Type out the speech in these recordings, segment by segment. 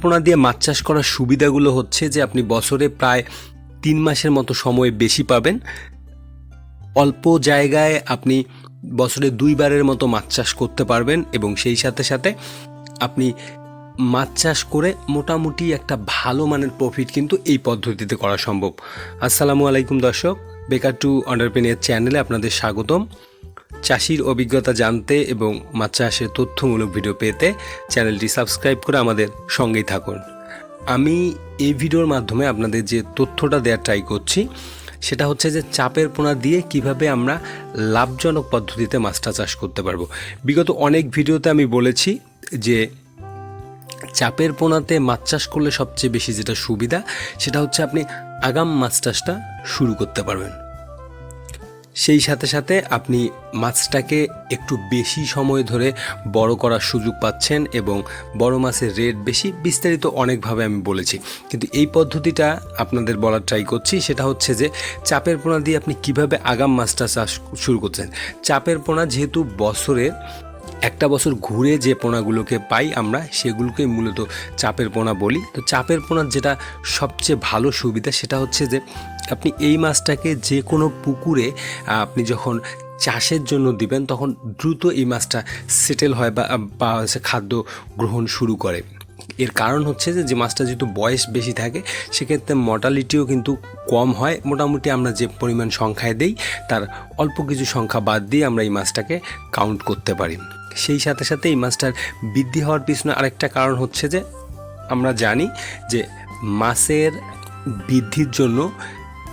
পোনা দিয়ে মাছ চাষ করার সুবিধাগুলো হচ্ছে যে আপনি বছরে প্রায় 3 মাসের মতো সময় বেশি পাবেন। অল্প জায়গায় আপনি বছরে 2 বারের মতো মাছ চাষ করতে পারবেন এবং সেই সাথে সাথে আপনি মাছ চাষ করে মোটামুটি একটা ভালো মানের প্রফিট কিন্তু এই পদ্ধতিতে করা সম্ভব। আসসালামু আলাইকুম দর্শক, বেকার টু এন্টারপ্রেনিউর চ্যানেলে আপনাদের স্বাগতম। চাষির অভিজ্ঞতা জানতে এবং মাছ চাষের তথ্যমূলক ভিডিও পেতে চ্যানেলটি সাবস্ক্রাইব করে আমাদের সঙ্গেই থাকুন। আমি এই ভিডিওর মাধ্যমে আপনাদের যে তথ্যটা দেওয়ার ট্রাই করছি সেটা হচ্ছে যে চাপের পোনা দিয়ে কিভাবে আমরা লাভজনক পদ্ধতিতে মাছটা চাষ করতে পারবো। বিগত অনেক ভিডিওতে আমি বলেছি যে চাপের পোনাতে মাছ চাষ করলে সবচেয়ে বেশি যেটা সুবিধা সেটা হচ্ছে আপনি আগাম মাছ চাষটা শুরু করতে পারবেন। সেই সাথে সাথে আপনি মাছটাকে একটু বেশি সময় ধরে বড় করার সুযোগ পাচ্ছেন এবং বড় মাছের রেট বেশি। বিস্তারিত অনেকভাবে আমি বলেছি, কিন্তু এই পদ্ধতিটা আপনাদের বলার ট্রাই করছি। সেটা হচ্ছে যে চাপের পোনা দিয়ে আপনি কিভাবে আগাম মাছটা চাষ শুরু করছেন। চাপের পোনা যেহেতু বছরের একটা বছর ঘুরে যে পোনাগুলোকে পাই আমরা সেগুলোকেই মূলত চাপের পোনা বলি। তো চাপের পোনার যেটা সবচেয়ে ভালো সুবিধা সেটা হচ্ছে যে আপনি এই মাছটাকে যে কোনো পুকুরে আপনি যখন চাষের জন্য দিবেন তখন দ্রুত এই মাছটা সেটেল হয় বা খাদ্য গ্রহণ শুরু করে। এর কারণ হচ্ছে যে মাছটা যেহেতু বয়স বেশি থাকে সেক্ষেত্রে মর্টালিটিও কিন্তু কম হয়। মোটামুটি আমরা যে পরিমাণ সংখ্যায় দেই তার অল্প কিছু সংখ্যা বাদ দিয়ে আমরা এই মাছটাকে কাউন্ট করতে পারি। সেই সাথে সাথে এই মাছটার বৃদ্ধি হওয়ার পিছনে আরেকটা কারণ হচ্ছে যে আমরা জানি যে মাছের বৃদ্ধির জন্য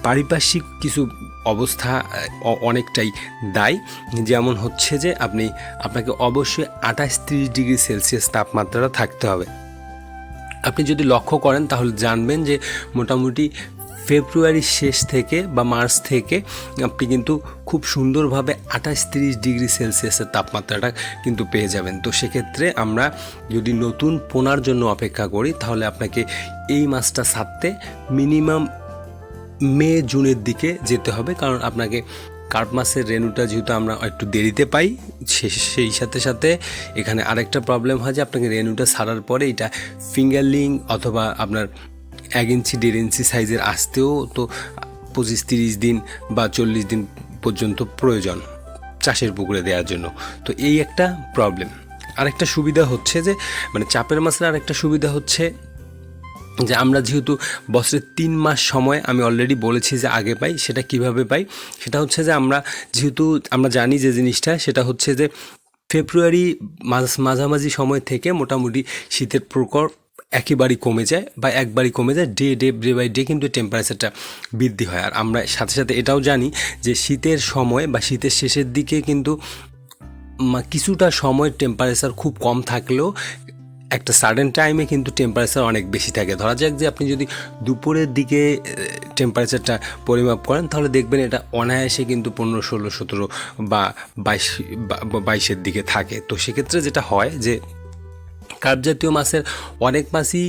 পারিপার্শ্বিক কিছু অবস্থা অনেকটাই দায়ী। যেমন হচ্ছে যে আপনাকে অবশ্যই 28-30 ডিগ্রি সেলসিয়াস তাপমাত্রাটা থাকতে হবে। আপনি যদি লক্ষ্য করেন তাহলে জানবেন যে মোটামুটি ফেব্রুয়ারির শেষ থেকে বা মার্চ থেকে আপনি কিন্তু খুব সুন্দরভাবে 28-30 ডিগ্রি সেলসিয়াসের তাপমাত্রাটা কিন্তু পেয়ে যাবেন। তো সেক্ষেত্রে আমরা যদি নতুন পোনার জন্য অপেক্ষা করি তাহলে আপনাকে এই মাছটা ছাড়তে মিনিমাম মে জুনের দিকে যেতে হবে, কারণ আপনাকে কার্প মাছের রেনুটা যেহেতু আমরা একটু দেরিতে পাই, সেই সাথে সাথে এখানে আরেকটা প্রবলেম হয় যে আপনাকে রেনুটা ছাড়ার পরে এটা ফিঙ্গারলিং অথবা আপনার 1 ইঞ্চি 1.5 ইঞ্চি সাইজের আসতেও তো 25-30 দিন বা 40 দিন পর্যন্ত প্রয়োজন চাষের পুকুরে দেওয়ার জন্য। তো এই একটা প্রবলেম। আরেকটা সুবিধা হচ্ছে যে চাপের মাছের আরেকটা সুবিধা হচ্ছে যে আমরা যেহেতু বছরের 3 মাস সময় আমি অলরেডি বলেছি যে আগে পাই। সেটা কিভাবে পাই? সেটা হচ্ছে যে আমরা জানি যে জিনিসটা সেটা হচ্ছে যে ফেব্রুয়ারি মাঝামাঝি সময় থেকে মোটামুটি শীতের প্রকোপ একেবারেই কমে যায় বা একবারই কমে যায়। ডে বাই ডে কিন্তু টেম্পারেচারটা বৃদ্ধি হয়। আর আমরা সাথে সাথে এটাও জানি যে শীতের সময় বা শীতের শেষের দিকে কিন্তু কিছুটা সময় টেম্পারেচার খুব কম থাকলেও একটা সাডেন টাইমে কিন্তু টেম্পারেচার অনেক বেশি থাকে। ধরা যাক যে আপনি যদি দুপুরের দিকে টেম্পারেচারটা পরিমাপ করেন তাহলে দেখবেন এটা অনায়াসে কিন্তু 15, 16, 17 বা 22-এর দিকে থাকে। তো সেক্ষেত্রে যেটা হয় যে কার্প জাতীয় মাছের অনেক মাছই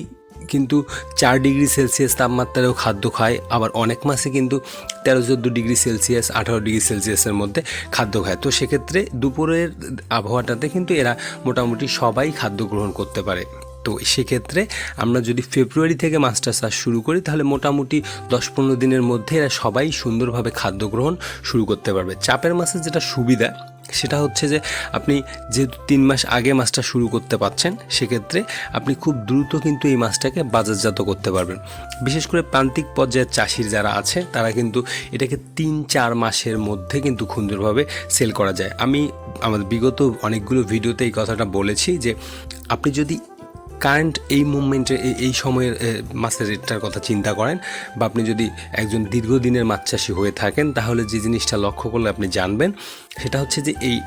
কিন্তু 4 ডিগ্রি সেলসিয়াস তাপমাত্রায়ও খাদ্য খায়, আবার অনেক মাছে কিন্তু 13-14 ডিগ্রি সেলসিয়াস 18 ডিগ্রি সেলসিয়াসের মধ্যে খাদ্য খায়। তো সেক্ষেত্রে দুপুরের আবহাওয়াটাতে কিন্তু এরা মোটামুটি সবাই খাদ্য গ্রহণ করতে পারে। তো সেক্ষেত্রে আমরা যদি ফেব্রুয়ারি থেকে মাছটা চাষ শুরু করি তাহলে মোটামুটি 10-15 দিনের মধ্যে এরা সবাই সুন্দরভাবে খাদ্য গ্রহণ শুরু করতে পারবে। চাপের মাছের যেটা সুবিধা সেটা হচ্ছে যে আপনি যেহেতু 3 মাস আগে মাছটা শুরু করতে পারছেন সেক্ষেত্রে আপনি খুব দ্রুত কিন্তু এই মাছটাকে বাজারজাত করতে পারবেন। বিশেষ করে প্রান্তিক পর্যায়ের চাষির যারা আছে তারা কিন্তু এটাকে 3-4 মাসের মধ্যে কিন্তু সুন্দরভাবে সেল করা যায়। আমি আমাদের বিগত অনেকগুলো ভিডিওতে এই কথাটা বলেছি যে আপনি যদি কারেন্ট এই মুভমেন্টে এই সময়ের মাছের রেটটার কথা চিন্তা করেন বা আপনি যদি একজন দীর্ঘদিনের মাছ চাষি হয়ে থাকেন তাহলে যে জিনিসটা লক্ষ্য করলে আপনি জানবেন সেটা হচ্ছে যে এই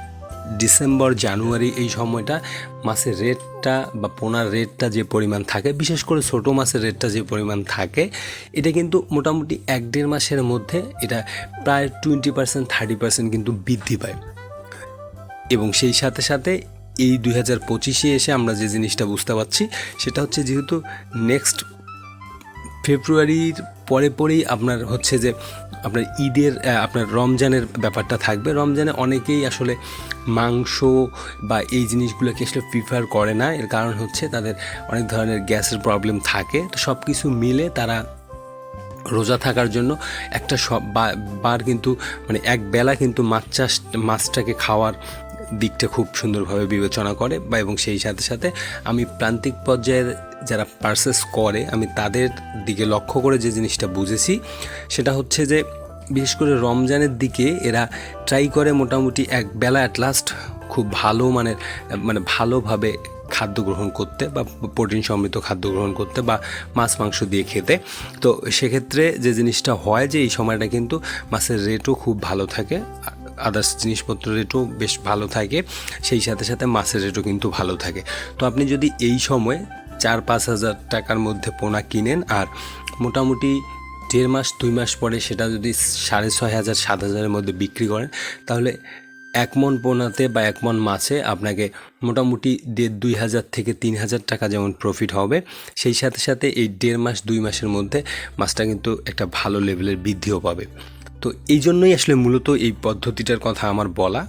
ডিসেম্বর জানুয়ারি এই সময়টা মাছের রেটটা বা পোনার রেটটা যে পরিমাণ থাকে, বিশেষ করে ছোটো মাছের রেটটা যে পরিমাণ থাকে, এটা কিন্তু মোটামুটি 1-1.5 মাসের মধ্যে এটা প্রায় 20% 30% কিন্তু বৃদ্ধি পায়। এবং সেই সাথে সাথে এই 2025-এ এসে আমরা যে জিনিসটা বুঝতে পারছি সেটা হচ্ছে যেহেতু নেক্সট ফেব্রুয়ারির পরেই আপনার হচ্ছে যে আপনার ঈদের আপনার রমজানের ব্যাপারটা থাকবে। রমজানে অনেকেই আসলে মাংস বা এই জিনিসগুলোকে আসলে প্রিফার করে না। এর কারণ হচ্ছে তাদের অনেক ধরনের গ্যাসের প্রবলেম থাকে। তো সব কিছু মিলে তারা রোজা থাকার জন্য একটা বার কিন্তু মানে এক বেলা কিন্তু মাছটাকে খাওয়ার দিকটা খুব সুন্দরভাবে বিবেচনা করে বা এবং সেই সাথে সাথে আমি প্রান্তিক পর্যায়ের যারা পারচেস করে আমি তাদের দিকে লক্ষ্য করে যে জিনিসটা বুঝেছি সেটা হচ্ছে যে বিশেষ করে রমজানের দিকে এরা ট্রাই করে মোটামুটি এক বেলা অ্যাট লাস্ট খুব ভালো মানে ভালোভাবে খাদ্য গ্রহণ করতে বা প্রোটিন সমৃদ্ধ খাদ্য গ্রহণ করতে বা মাছ মাংস দিয়ে খেতে। তো সেক্ষেত্রে যে জিনিসটা হয় যে এই সময়টা কিন্তু মাছের রেটও খুব ভালো থাকে, আদার্স জিনিসপত্র রেটও বেশ ভালো থাকে, সেই সাথে সাথে মাছের রেটও কিন্তু ভালো থাকে। তো আপনি যদি এই সময় 4-5 হাজার টাকার মধ্যে পোনা কিনেন আর মোটামুটি 1.5 মাস 2 মাস পরে সেটা যদি 6,500 7,000-এর মধ্যে বিক্রি করেন তাহলে 1 মণ পোনাতে বা 1 মণ মাছে আপনাকে মোটামুটি 1,500 থেকে 3,000 টাকা যেমন প্রফিট হবে, সেই সাথে সাথে এই 1.5 মাস 2 মাসের মধ্যে মাছটা কিন্তু একটা ভালো লেভেলের বৃদ্ধিও পাবে। তো এই জন্যই আসলে মূলত এই পদ্ধতিটার কথা আমার বলা।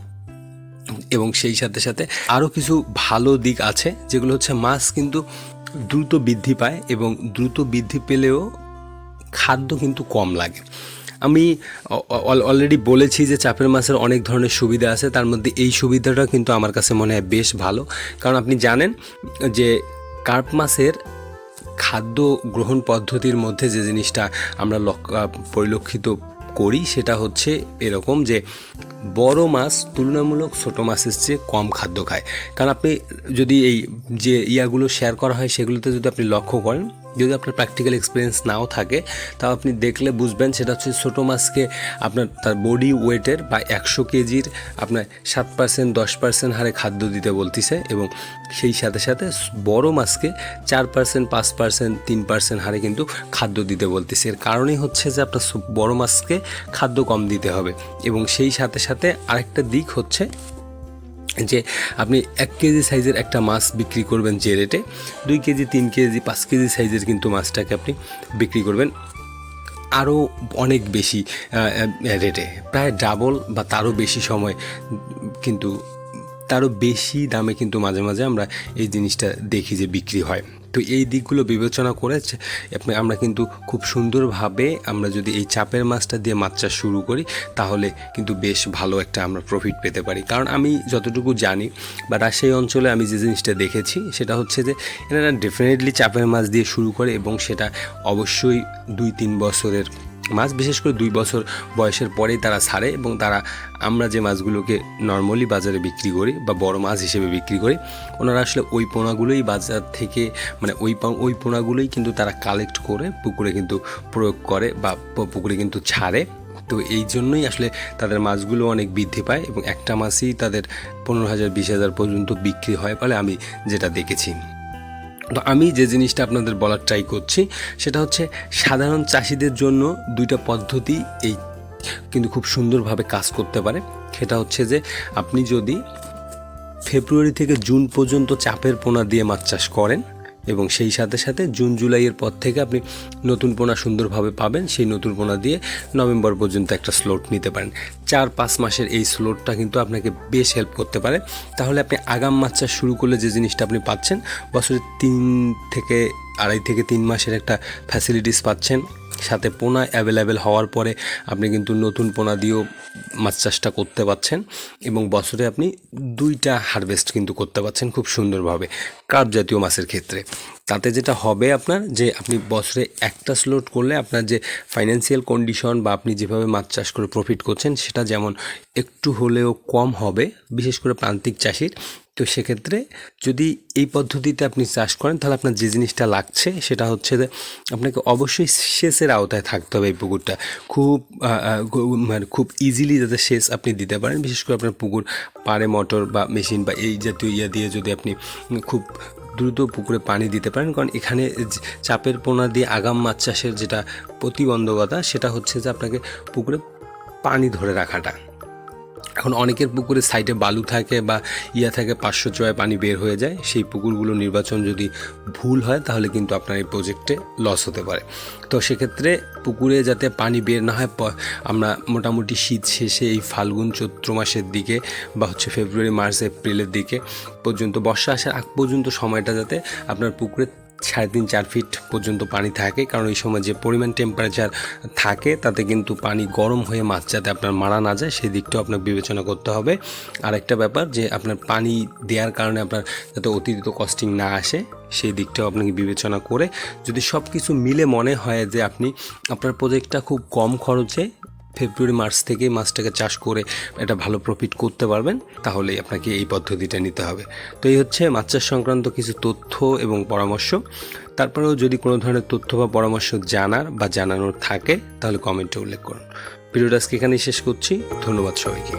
এবং সেই সাথে সাথে আরও কিছু ভালো দিক আছে যেগুলো হচ্ছে মাছ কিন্তু দ্রুত বৃদ্ধি পায় এবং দ্রুত বৃদ্ধি পেলেও খাদ্য কিন্তু কম লাগে। আমি অলরেডি বলেছি যে চাপের মাছের অনেক ধরনের সুবিধা আছে, তার মধ্যে এই সুবিধাটা কিন্তু আমার কাছে মনে হয় বেশ ভালো। কারণ আপনি জানেন যে কার্প মাছের খাদ্য গ্রহণ পদ্ধতির মধ্যে যে জিনিসটা আমরা পরিলক্ষিত করি সেটা হচ্ছে এরকম যে বড় মাছ তুলনামূলক ছোটো মাছের চেয়ে কম খাদ্য খায়। কারণ আপনি যদি এই যে ইয়াগুলো শেয়ার করা হয় সেগুলোতে যদি আপনি লক্ষ্য করেন, যদি আপনার প্র্যাকটিক্যাল এক্সপিরিয়েন্স নাও থাকে তাও আপনি দেখলে বুঝবেন সেটা হচ্ছে ছোটো মাছকে আপনার তার বডি ওয়েটের বা 100 কেজির আপনার 7% 10% হারে খাদ্য দিতে বলতেছে এবং সেই সাথে সাথে বড় মাছকে 4% 5% 3% হারে কিন্তু খাদ্য দিতে বলতেছে। এর কারণেই হচ্ছে যে আপনার বড় মাছকে খাদ্য কম দিতে হবে। এবং সেই সাথে সাথে আরেকটা দিক হচ্ছে যে আপনি 1 কেজি সাইজের একটা মাছ বিক্রি করবেন যে রেটে, 2 কেজি 3 কেজি 5 কেজি সাইজের কিন্তু মাছটাকে আপনি বিক্রি করবেন আরও অনেক বেশি রেটে, প্রায় ডাবল বা তারও বেশি সময় কিন্তু তারও বেশি দামে কিন্তু মাঝে মাঝে আমরা এই জিনিসটা দেখি যে বিক্রি হয়। তো এই দিকগুলো বিবেচনা করে আমরা কিন্তু খুব সুন্দরভাবে আমরা যদি এই চাপের মাছটা দিয়ে মাছ চাষ শুরু করি তাহলে কিন্তু বেশ ভালো একটা আমরা প্রফিট পেতে পারি। কারণ আমি যতটুকু জানি বা রাজশাহী অঞ্চলে আমি যে জিনিসটা দেখেছি সেটা হচ্ছে যে এনারা ডেফিনেটলি চাপের মাছ দিয়ে শুরু করে এবং সেটা অবশ্যই 2-3 বছরের মাছ, বিশেষ করে 2 বছর বয়সের পরেই তারা ছাড়ে এবং আমরা যে মাছগুলোকে নর্মালি বাজারে বিক্রি করি বা বড় মাছ হিসেবে বিক্রি করি, ওনারা আসলে ওই পোনাগুলোই বাজার থেকে মানে ওই পোনাগুলোই কিন্তু তারা কালেক্ট করে পুকুরে কিন্তু প্রয়োগ করে বা পুকুরে কিন্তু ছাড়ে। তো এই জন্যই আসলে তাদের মাছগুলো অনেক বৃদ্ধি পায় এবং একটা মাছই তাদের 15,000 20,000 পর্যন্ত বিক্রি হয় বলে আমি যেটা দেখেছি। তো আমি যে জিনিসটা আপনাদের বলার ট্রাই করছি সেটা হচ্ছে সাধারণ চাষিদের জন্য 2টা পদ্ধতি এই কিন্তু খুব সুন্দরভাবে কাজ করতে পারে। সেটা হচ্ছে যে আপনি যদি ফেব্রুয়ারি থেকে জুন পর্যন্ত চাপের পোনা দিয়ে মাছ চাষ করেন এবং সেই সাথে সাথে জুন জুলাইয়ের পর থেকে আপনি নতুন পোনা সুন্দরভাবে পাবেন, সেই নতুন পোনা দিয়ে নভেম্বর পর্যন্ত একটা স্লট নিতে পারেন। 4-5 মাসের এই স্লটটা কিন্তু আপনাকে বেশ হেল্প করতে পারে। তাহলে আপনি আগাম মাছ চাষ শুরু করলে যে জিনিসটা আপনি পাচ্ছেন বছরে 2.5 থেকে 3 মাসের একটা ফ্যাসিলিটিস পাচ্ছেন, সাথে পোনা অ্যাভেলেবেল হওয়ার পরে আপনি কিন্তু নতুন পোনা দিয়েও মাছ চাষটা করতে পারছেন এবং বছরে আপনি 2টা হারভেস্ট কিন্তু করতে পারছেন খুব সুন্দরভাবে কার্প জাতীয় মাছের ক্ষেত্রে। তাতে যেটা হবে আপনার যে আপনি বছরে একটা স্লট করলে আপনার যে ফাইন্যান্সিয়াল কন্ডিশন বা আপনি যেভাবে মাছ চাষ করে প্রফিট করছেন সেটা যেমন একটু হলেও কম হবে, বিশেষ করে প্রান্তিক চাষির। তো সেক্ষেত্রে যদি এই পদ্ধতিতে আপনি চাষ করেন তাহলে আপনার যে জিনিসটা লাগছে সেটা হচ্ছে যে আপনাকে অবশ্যই সেচের আওতায় থাকতে হবে। এই পুকুরটা খুব ইজিলি যাতে সেচ আপনি দিতে পারেন, বিশেষ করে আপনার পুকুর পাড়ে মোটর বা মেশিন বা এই জাতীয় দিয়ে যদি আপনি খুব দ্রুত পুকুরে পানি দিতে পারেন। কারণ এখানে চাপের পোনা দিয়ে আগাম মাছ চাষের যেটা প্রতিবন্ধকতা সেটা হচ্ছে যে আপনাকে পুকুরে পানি ধরে রাখাটা। এখন অনেকের পুকুরে সাইডে বালু থাকে বা থাকে 500 চোয়ায় পানি বের হয়ে যায়, সেই পুকুরগুলো নির্বাচন যদি ভুল হয় তাহলে কিন্তু আপনার এই প্রজেক্টে লস হতে পারে। তো সেক্ষেত্রে পুকুরে যাতে পানি বের না হয়, আমরা মোটামুটি শীত শেষে এই ফাল্গুন চৈত্র মাসের দিকে বা ফেব্রুয়ারি মার্চ এপ্রিলের দিকে পর্যন্ত, বর্ষা আসার আগ পর্যন্ত সময়টা যাতে আপনার পুকুরে 3.5-4 ফিট পর্যন্ত পানি থাকে, কারণ এই সময় যে পরিমাণ টেম্পারেচার থাকে তাতে কিন্তু পানি গরম হয়ে মাছ যাতে আপনার মারা না যায় সেই দিকটাও আপনার বিবেচনা করতে হবে। আরেকটা ব্যাপার যে আপনার পানি দেওয়ার কারণে আপনার যাতে অতিরিক্ত কস্টিং না আসে সেই দিকটাও আপনাকে বিবেচনা করে, যদি সব কিছু মিলে মনে হয় যে আপনি আপনার প্রজেক্টটা খুব কম খরচে ফেব্রুয়ারি মার্চ থেকেই মাছটাকে চাষ করে একটা ভালো প্রফিট করতে পারবেন, তাহলেই আপনাকে এই পদ্ধতিটা নিতে হবে। তো এই হচ্ছে মাছ চাষ সংক্রান্ত কিছু তথ্য এবং পরামর্শ। তারপরেও যদি কোনো ধরনের তথ্য বা পরামর্শ জানার বা জানানোর থাকে তাহলে কমেন্টে উল্লেখ করুন। ভিডিওটা আজকে এখানেই শেষ করছি। ধন্যবাদ সবাইকে।